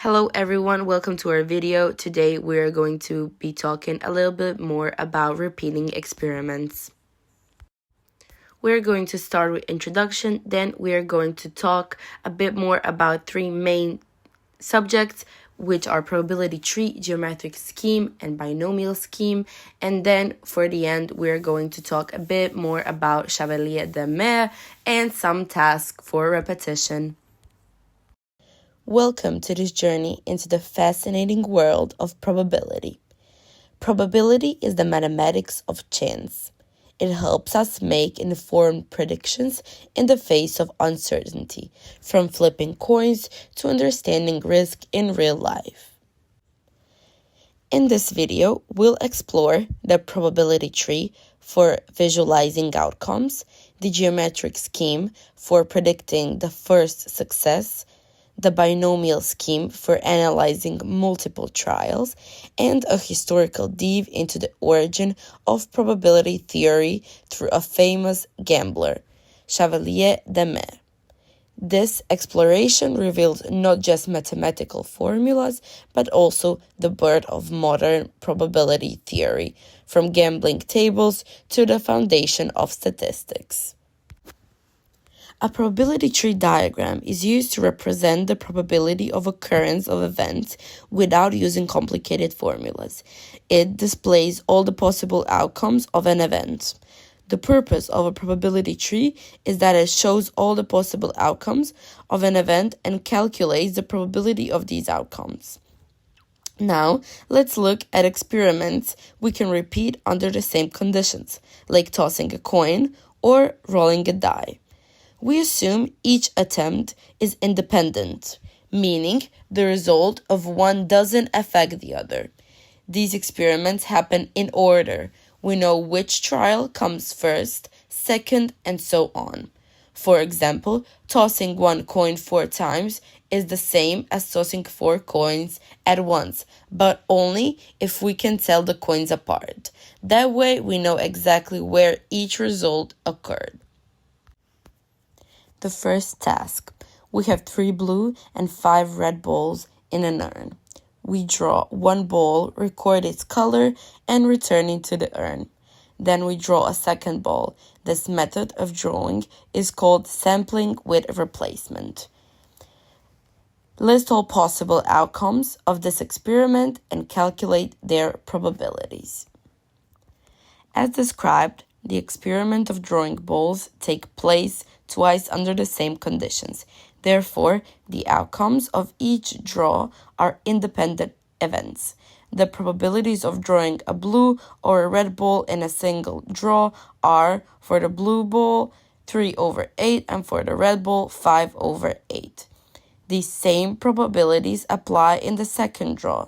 Hello everyone, welcome to our video. Today we are going to be talking a little bit more about repeating experiments. We're going to start with introduction, then we are going to talk a bit more about three main subjects, which are probability tree, geometric scheme, and binomial scheme. And then for the end, we're going to talk a bit more about Chevalier-Desmar and some tasks for repetition. Welcome to this journey into the fascinating world of probability. Probability is the mathematics of chance. It helps us make informed predictions in the face of uncertainty, from flipping coins to understanding risk in real life. In this video, we'll explore the probability tree for visualizing outcomes, the geometric scheme for predicting the first success, the binomial scheme for analyzing multiple trials, and a historical dive into the origin of probability theory through a famous gambler, Chevalier-Desmar. This exploration revealed not just mathematical formulas, but also the birth of modern probability theory, from gambling tables to the foundation of statistics. A probability tree diagram is used to represent the probability of occurrence of events without using complicated formulas. It displays all the possible outcomes of an event. The purpose of a probability tree is that it shows all the possible outcomes of an event and calculates the probability of these outcomes. Now, let's look at experiments we can repeat under the same conditions, like tossing a coin or rolling a die. We assume each attempt is independent, meaning the result of one doesn't affect the other. These experiments happen in order. We know which trial comes first, second, and so on. For example, tossing one coin 4 times is the same as tossing 4 coins at once, but only if we can tell the coins apart. That way, we know exactly where each result occurred. The first task. We have 3 blue and 5 red balls in an urn. We draw one ball, record its color, and return it to the urn. Then we draw a second ball. This method of drawing is called sampling with replacement. List all possible outcomes of this experiment and calculate their probabilities. As described, the experiment of drawing balls takes place twice under the same conditions. Therefore, the outcomes of each draw are independent events. The probabilities of drawing a blue or a red ball in a single draw are, for the blue ball, 3/8, and for the red ball, 5/8. These same probabilities apply in the second draw.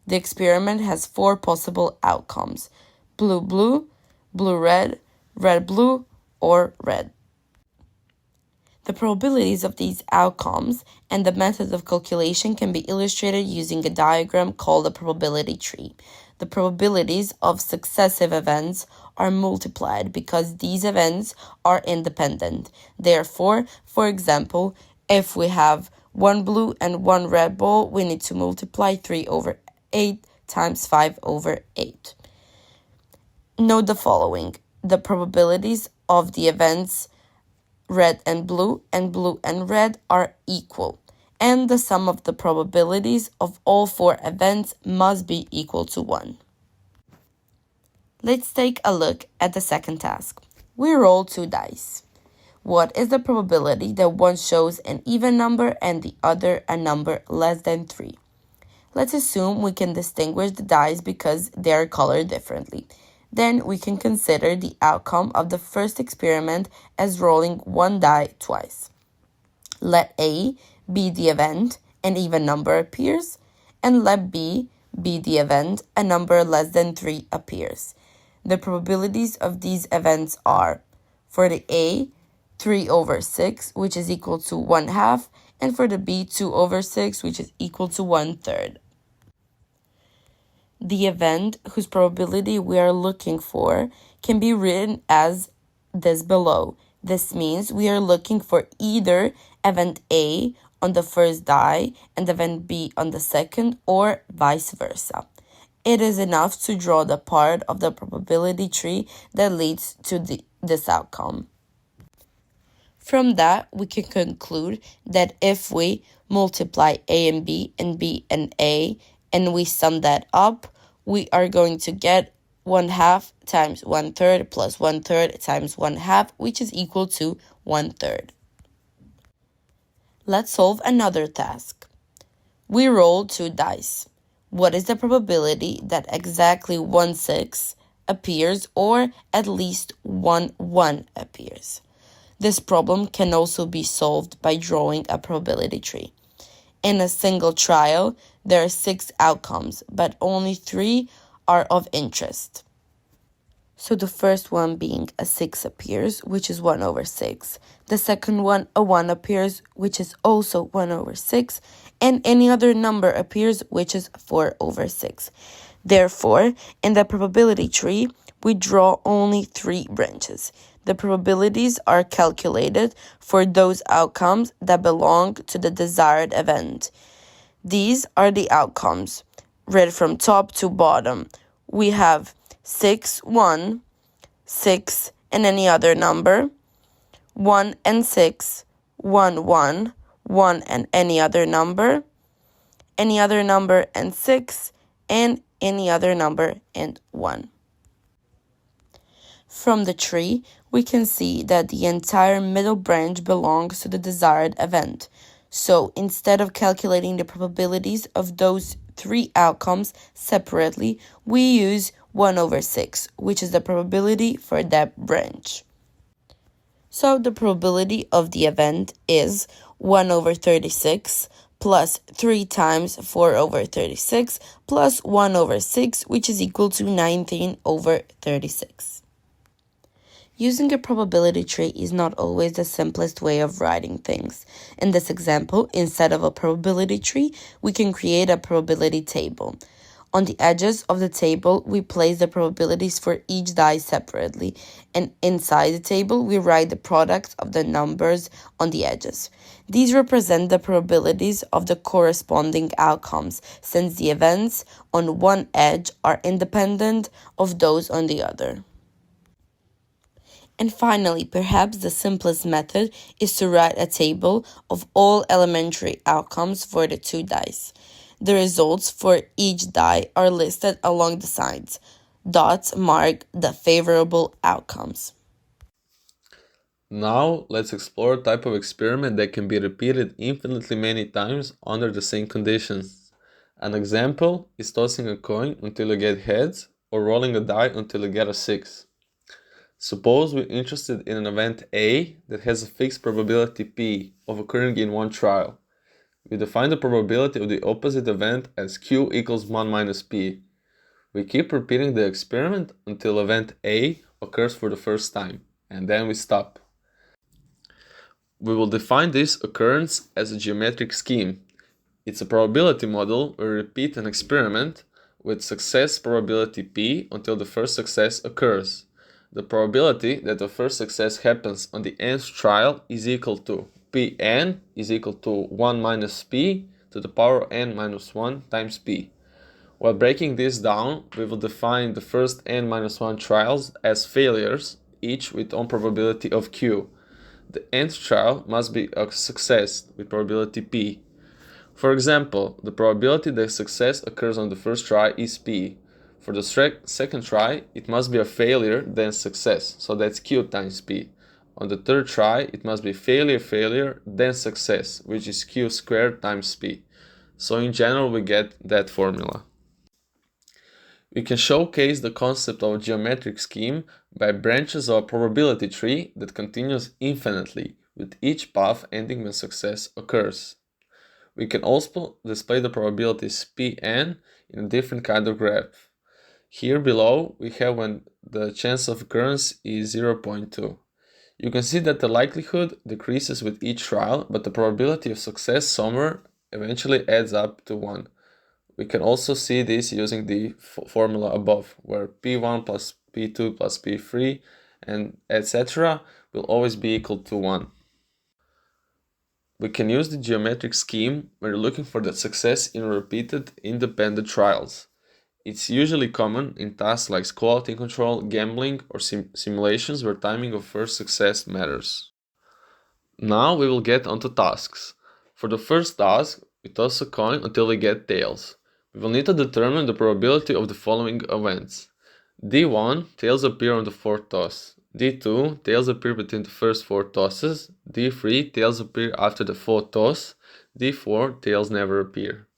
The experiment has 4 possible outcomes: blue-blue, blue-red, red-blue, or red. The probabilities of these outcomes and the method of calculation can be illustrated using a diagram called a probability tree. The probabilities of successive events are multiplied because these events are independent. Therefore, for example, if we have 1 blue and 1 red ball, we need to multiply 3/8 times 5/8. Note the following. The probabilities of the events red and blue and red are equal, and the sum of the probabilities of all 4 events must be equal to 1. Let's take a look at the second task. We roll 2 dice. What is the probability that one shows an even number and the other a number less than 3? Let's assume we can distinguish the dice because they are colored differently. Then we can consider the outcome of the first experiment as rolling 1 die twice. Let A be the event, an even number appears, and let B be the event, a number less than 3 appears. The probabilities of these events are, for the A, 3/6, which is equal to 1/2, and for the B, 2/6, which is equal to 1/3. The event whose probability we are looking for can be written as this below. This means we are looking for either event A on the first die and event B on the second, or vice versa. It is enough to draw the part of the probability tree that leads to this outcome. From that, we can conclude that if we multiply A and B and A, and we sum that up, we are going to get 1/2 times 1/3 plus 1/3 times 1/2, which is equal to 1/3. Let's solve another task. We roll 2 dice. What is the probability that exactly 1/6 appears, or at least 1/1 appears? This problem can also be solved by drawing a probability tree. In a single trial, there are 6 outcomes, but only 3 are of interest. So the first one being a 6 appears, which is 1/6. The second one, a 1 appears, which is also 1/6. And any other number appears, which is 4/6. Therefore, in the probability tree, we draw only 3 branches. The probabilities are calculated for those outcomes that belong to the desired event. These are the outcomes, read from top to bottom. We have 6, 1, 6, and any other number, 1 and 6, 1, 1, 1 and any other number and 6, and any other number and 1. From the tree, we can see that the entire middle branch belongs to the desired event. So instead of calculating the probabilities of those 3 outcomes separately, we use 1/6, which is the probability for that branch. So the probability of the event is 1/36 plus 3 times 4/36 plus 1/6, which is equal to 19/36. Using a probability tree is not always the simplest way of writing things. In this example, instead of a probability tree, we can create a probability table. On the edges of the table, we place the probabilities for each die separately, and inside the table, we write the product of the numbers on the edges. These represent the probabilities of the corresponding outcomes, since the events on one edge are independent of those on the other. And finally, perhaps the simplest method is to write a table of all elementary outcomes for the 2 dice. The results for each die are listed along the sides. Dots mark the favorable outcomes. Now, let's explore a type of experiment that can be repeated infinitely many times under the same conditions. An example is tossing a coin until you get heads, or rolling a die until you get a 6. Suppose we're interested in an event A that has a fixed probability P of occurring in one trial. We define the probability of the opposite event as Q equals 1 minus P. We keep repeating the experiment until event A occurs for the first time, and then we stop. We will define this occurrence as a geometric scheme. It's a probability model where we repeat an experiment with success probability P until the first success occurs. The probability that the first success happens on the nth trial is equal to Pn is equal to 1 minus P to the power of n minus 1 times P. While breaking this down, we will define the first n minus 1 trials as failures, each with own probability of Q. The nth trial must be a success with probability P. For example, the probability that success occurs on the first try is P. For the second try, it must be a failure, then success, so that's Q times P. On the third try, it must be failure, then success, which is Q squared times P. So in general, we get that formula. We can showcase the concept of a geometric scheme by branches of a probability tree that continues infinitely, with each path ending when success occurs. We can also display the probabilities Pn in a different kind of graph. Here below, we have when the chance of occurrence is 0.2. You can see that the likelihood decreases with each trial, but the probability of success somewhere eventually adds up to 1. We can also see this using the formula above, where P1 plus P2 plus P3 and etc. will always be equal to 1. We can use the geometric scheme when you're looking for the success in repeated independent trials. It's usually common in tasks like quality control, gambling, or simulations where timing of first success matters. Now we will get onto tasks. For the first task, we toss a coin until we get tails. We will need to determine the probability of the following events. D1, tails appear on the fourth toss. D2, tails appear between the first four tosses. D3, tails appear after the fourth toss. D4, tails never appear.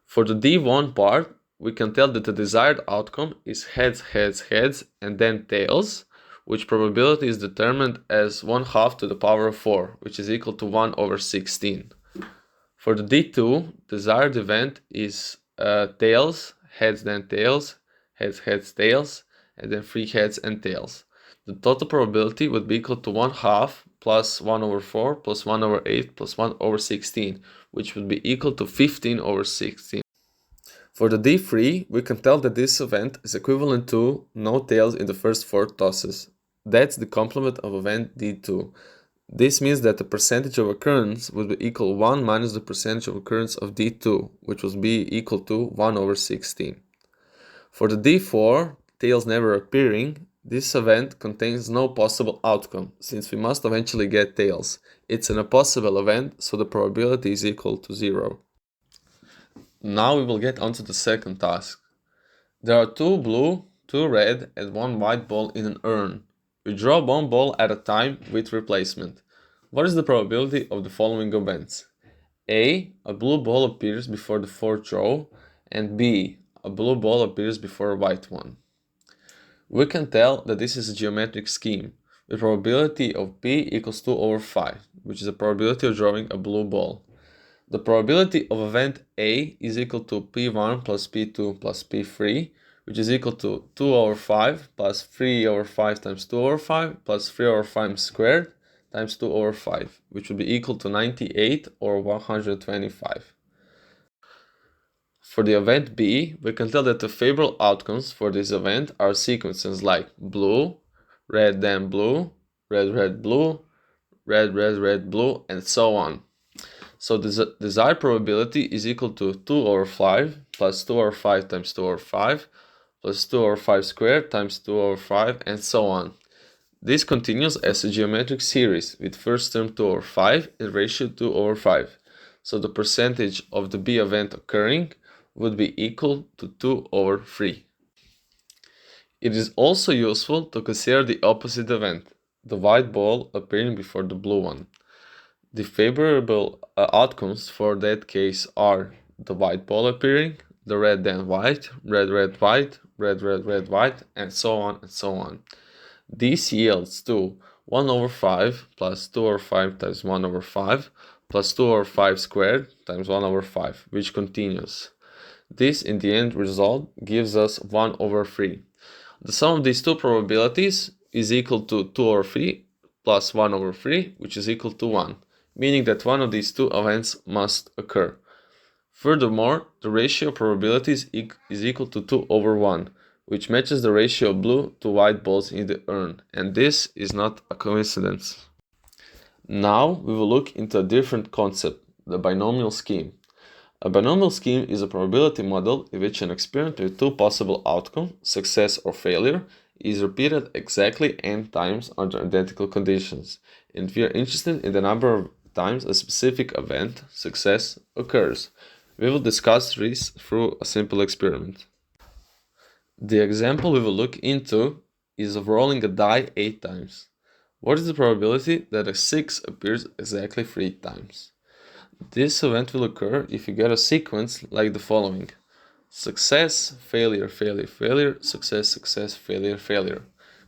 For the D1 part, we can tell that the desired outcome is heads, heads, heads, and then tails, which probability is determined as 1/2 to the power of 4, which is equal to 1/16. For the D2, desired event is tails, heads, then tails, heads, heads, tails, and then 3 heads and tails. The total probability would be equal to 1/2 plus 1/4 plus 1/8 plus 1/16, which would be equal to 15/16. For the D3, we can tell that this event is equivalent to no tails in the first 4 tosses. That's the complement of event D2. This means that the percentage of occurrence would be equal 1 minus the percentage of occurrence of D2, which will be equal to 1/16. For the D4, tails never appearing, this event contains no possible outcome, since we must eventually get tails. It's an impossible event, so the probability is equal to 0. Now we will get onto the second task. There are 2 blue, 2 red, and 1 white ball in an urn. We draw 1 ball at a time with replacement. What is the probability of the following events? A blue ball appears before the fourth draw, and B, a blue ball appears before a white one. We can tell that this is a geometric scheme, with probability of P equals 2/5, which is the probability of drawing a blue ball. The probability of event A is equal to P1 plus P2 plus P3, which is equal to 2/5 plus 3/5 times 2/5 plus 3/5 squared times 2/5, which would be equal to 98 or 125. For the event B, we can tell that the favorable outcomes for this event are sequences like blue, red then blue, red red blue, red red red blue, and so on. So the desired probability is equal to 2/5 plus 2/5 times 2/5 plus 2/5 squared times 2/5, and so on. This continues as a geometric series with first term 2/5 and ratio 2/5. So the percentage of the B event occurring would be equal to 2/3. It is also useful to consider the opposite event, the white ball appearing before the blue one. The favorable outcomes for that case are the white ball appearing, the red then white, red red white, red red red white, and so on and so on. This yields to 1/5 plus 2/5 times 1/5 plus 2/5 squared times 1/5, which continues. This in the end result gives us 1/3. The sum of these two probabilities is equal to 2/3 plus 1/3, which is equal to 1. Meaning that one of these two events must occur. Furthermore, the ratio of probabilities is equal to 2/1, which matches the ratio of blue to white balls in the urn, and this is not a coincidence. Now we will look into a different concept, the binomial scheme. A binomial scheme is a probability model in which an experiment with two possible outcomes, success or failure, is repeated exactly n times under identical conditions, and we are interested in the number of times a specific event, success, occurs. We will discuss this through a simple experiment. The example we will look into is of rolling a die 8 times. What is the probability that a 6 appears exactly 3 times? This event will occur if you get a sequence like the following: success, failure, failure, failure, success, success, failure, failure,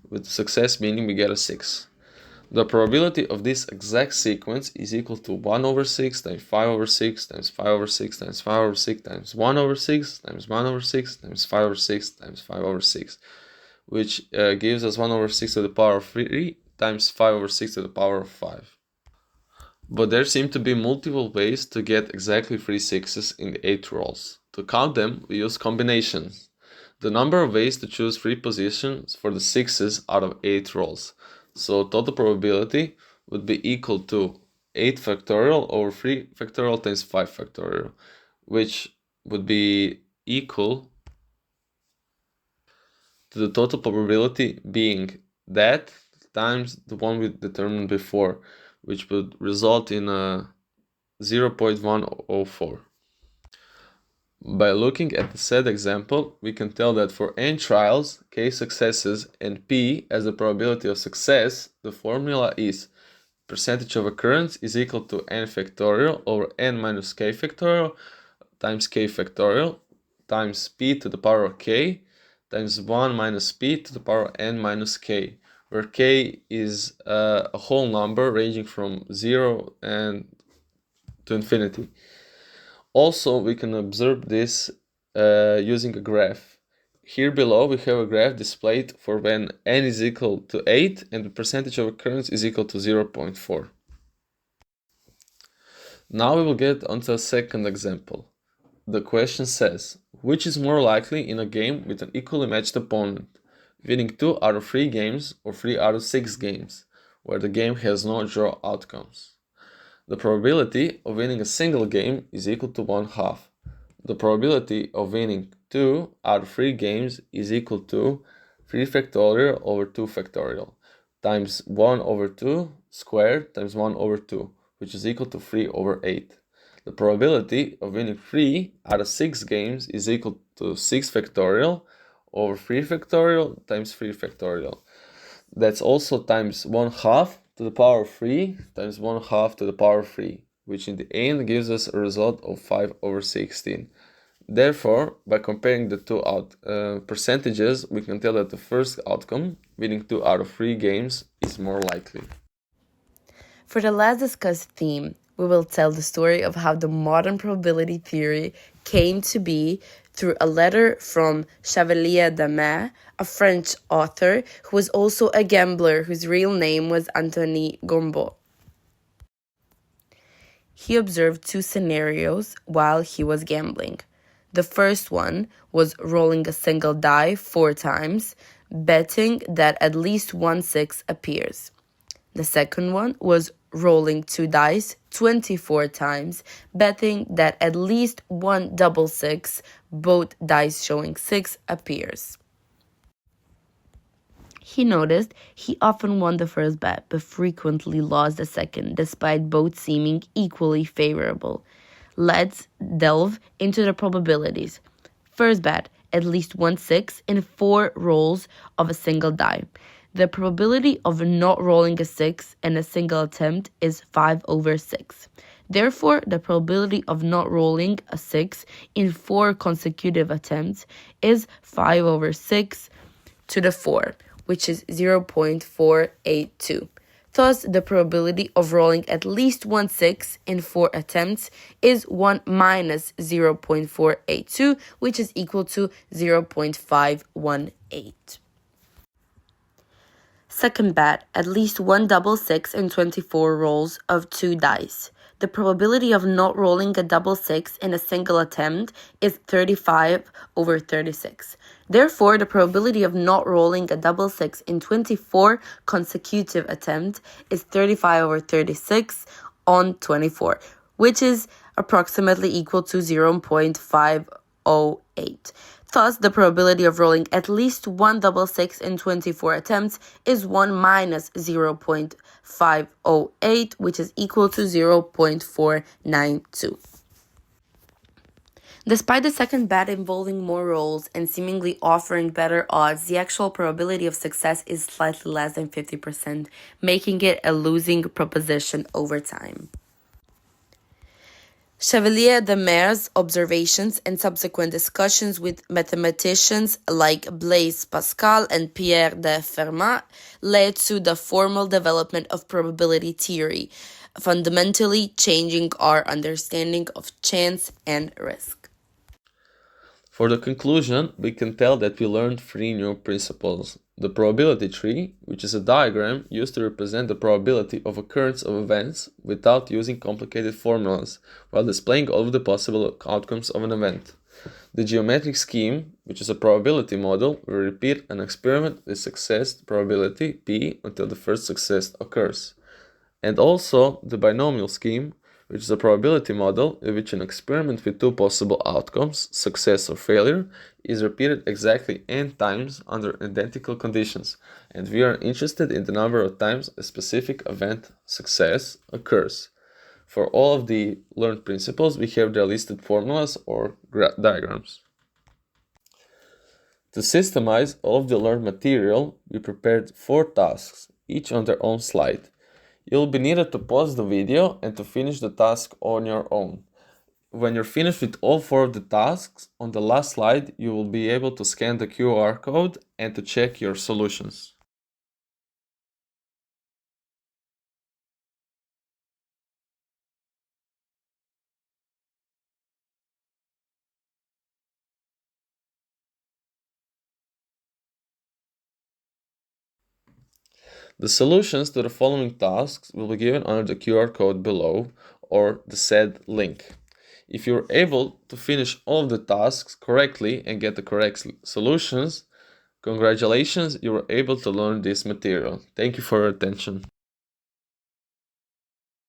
with success meaning we get a 6. The probability of this exact sequence is equal to 1/6 times 5/6 times 5/6 times 5/6 times 1/6 times 1/6 times 5/6 times 5/6, which gives us 1/6 to the power of 3 times 5/6 to the power of 5. But there seem to be multiple ways to get exactly 3 sixes in the 8 rolls. To count them, we use combinations. The number of ways to choose 3 positions for the 6s out of 8 rolls. So total probability would be equal to 8 factorial over 3 factorial times 5 factorial, which would be equal to the total probability being that times the one we determined before, which would result in a 0.104. By looking at the said example, we can tell that for n trials, k successes, and p as the probability of success, the formula is percentage of occurrence is equal to n factorial over n minus k factorial times k factorial times p to the power of k times 1 minus p to the power of n minus k, where k is a whole number ranging from 0 and to infinity. Also, we can observe this using a graph. Here below we have a graph displayed for when n is equal to 8 and the percentage of occurrence is equal to 0.4. Now we will get onto a second example. The question says, which is more likely in a game with an equally matched opponent, winning 2 out of 3 games or 3 out of 6 games, where the game has no draw outcomes? The probability of winning a single game is equal to 1/2. The probability of winning 2 out of 3 games is equal to 3 factorial over 2 factorial times 1 over 2 squared times 1 over 2, which is equal to 3 over 8. The probability of winning 3 out of 6 games is equal to 6 factorial over 3 factorial times 3 factorial. That's also times 1/2 to the power of 3 times 1/2 to the power of 3, which in the end gives us a result of 5 over 16. Therefore, by comparing the two percentages, we can tell that the first outcome, winning 2 out of 3 games, is more likely. For the last discussed theme, we will tell the story of how the modern probability theory came to be through a letter from Chevalier d'Amer, a French author who was also a gambler whose real name was Anthony Gombault. He observed 2 scenarios while he was gambling. The first one was rolling a single die 4 times, betting that at least 1 6 appears. The second one was rolling 2 dice 24 times, betting that at least 1 double 6, both dice showing 6, appears. He noticed he often won the first bet, but frequently lost the second, despite both seeming equally favorable. Let's delve into the probabilities. First bet, at least 1 6 in 4 rolls of a single die. The probability of not rolling a 6 in a single attempt is 5 over 6. Therefore, the probability of not rolling a 6 in 4 consecutive attempts is 5 over 6 to the 4, which is 0.482. Thus, the probability of rolling at least 1 6 in 4 attempts is 1 minus 0.482, which is equal to 0.518. Second bet, at least 1 double 6 in 24 rolls of 2 dice. The probability of not rolling a double 6 in a single attempt is 35 over 36. Therefore, the probability of not rolling a double 6 in 24 consecutive attempts is 35 over 36 on 24, which is approximately equal to 0.508. Thus, the probability of rolling at least 1 double 6 in 24 attempts is 1 minus 0.508, which is equal to 0.492. Despite the second bet involving more rolls and seemingly offering better odds, the actual probability of success is slightly less than 50%, making it a losing proposition over time. Chevalier d'Amer's observations and subsequent discussions with mathematicians like Blaise Pascal and Pierre de Fermat led to the formal development of probability theory, fundamentally changing our understanding of chance and risk. For the conclusion, we can tell that we learned 3 new principles. The probability tree, which is a diagram used to represent the probability of occurrence of events without using complicated formulas, while displaying all of the possible outcomes of an event. The geometric scheme, which is a probability model, will repeat an experiment with success probability P until the first success occurs. And also the binomial scheme, which is a probability model in which an experiment with two possible outcomes, success or failure, is repeated exactly n times under identical conditions, and we are interested in the number of times a specific event, success, occurs. For all of the learned principles, we have their listed formulas or diagrams. To systemize all of the learned material, we prepared 4 tasks, each on their own slide. You'll be needed to pause the video and to finish the task on your own. When you're finished with all 4 of the tasks, on the last slide you will be able to scan the QR code and to check your solutions. The solutions to the following tasks will be given under the QR code below or the said link. If you're able to finish all of the tasks correctly and get the correct solutions, congratulations, you were able to learn this material. Thank you for your attention.